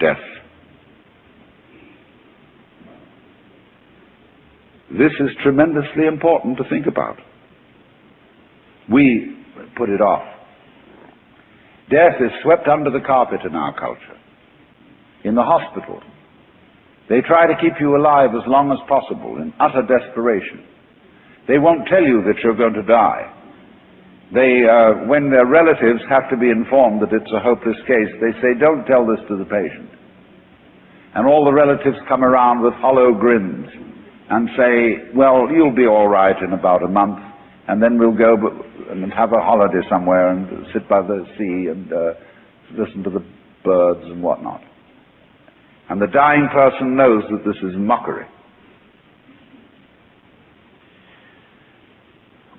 death. This is tremendously important to think about. We put it off. Death is swept under the carpet in our culture. In the hospital, they try to keep you alive as long as possible in utter desperation. They won't tell you that you're going to die. When their relatives have to be informed that it's a hopeless case, they say, don't tell this to the patient. And all the relatives come around with hollow grins and say, well, you'll be all right in about a month, and then we'll go and have a holiday somewhere and sit by the sea and listen to the birds and whatnot. And the dying person knows that this is mockery.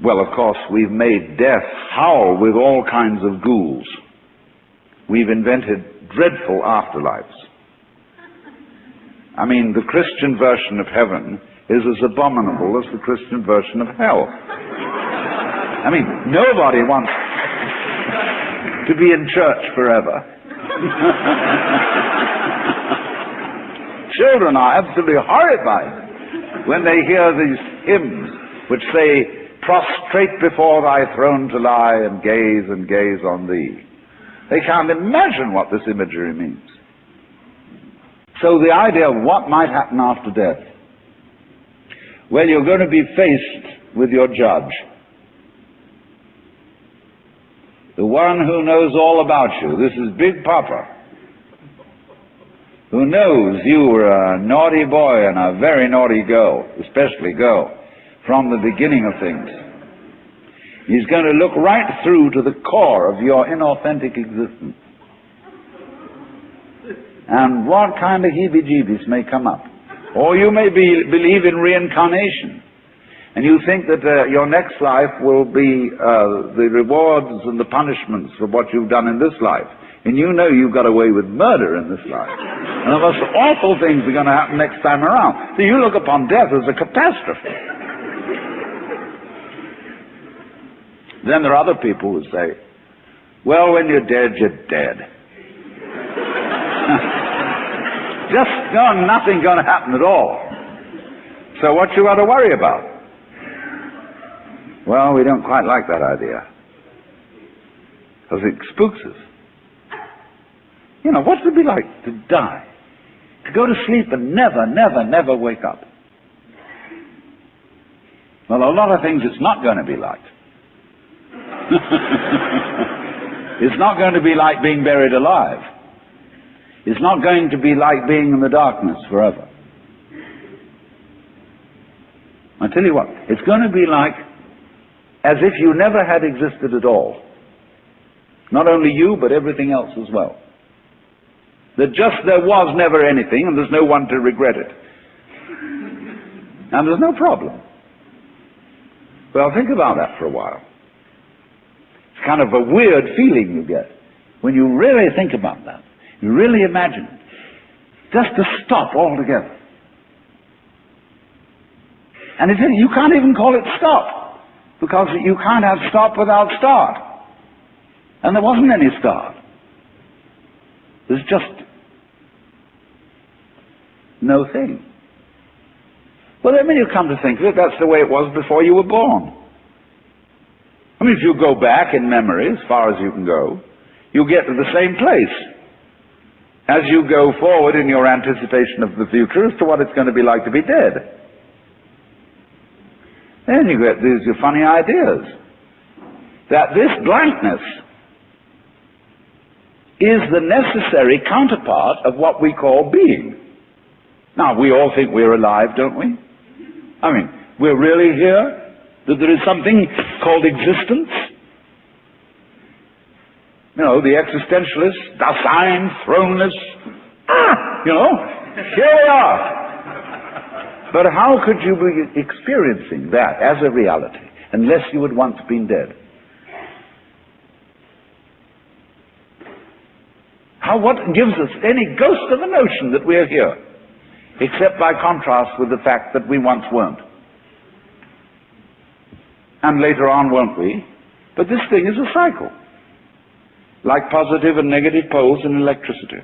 Well, of course, we've made death howl with all kinds of ghouls. We've invented dreadful afterlives. I mean, the Christian version of heaven is as abominable as the Christian version of hell. I mean, nobody wants to be in church forever. Children are absolutely horrified when they hear these hymns which say, prostrate before thy throne to lie and gaze on thee. They can't imagine what this imagery means. So the idea of what might happen after death, well, you're going to be faced with your judge, the one who knows all about you. This is Big Papa, who knows you were a naughty boy and a very naughty girl, especially girl, from the beginning of things. He's going to look right through to the core of your inauthentic existence. And what kind of heebie-jeebies may come up. Or you may believe in reincarnation, and you think that your next life will be the rewards and the punishments for what you've done in this life. And you know you've got away with murder in this life. And the most awful things are going to happen next time around. So you look upon death as a catastrophe. Then there are other people who say, well, when you're dead, you're dead. Nothing's going to happen at all. So what you got to worry about? Well, we don't quite like that idea, because it spooks us. You know, what would it be like to die? To go to sleep and never wake up? Well, a lot of things it's not going to be like. It's not going to be like being buried alive. It's not going to be like being in the darkness forever. I tell you what, it's going to be like as if you never had existed at all. Not only you, but everything else as well. That just there was never anything, and there's no one to regret it. And there's no problem. Well, think about that for a while. It's kind of a weird feeling you get when you really think about that. You really imagine it. Just to stop altogether. And you can't even call it stop, because you can't have stop without start. And there wasn't any start. There's just no thing. Well, then when you come to think of it, that's the way it was before you were born. I mean, if you go back in memory, as far as you can go, you get to the same place as you go forward in your anticipation of the future as to what it's going to be like to be dead. Then you get these funny ideas that this blankness is the necessary counterpart of what we call being. Now, we all think we're alive, don't we? I mean, we're really here? That there is something called existence? You know, the existentialists, Dasein, throneless, you know, here we are. But how could you be experiencing that as a reality unless you had once been dead? What gives us any ghost of a notion that we're here, except by contrast with the fact that we once weren't? And later on won't we? But this thing is a cycle, like positive and negative poles in electricity.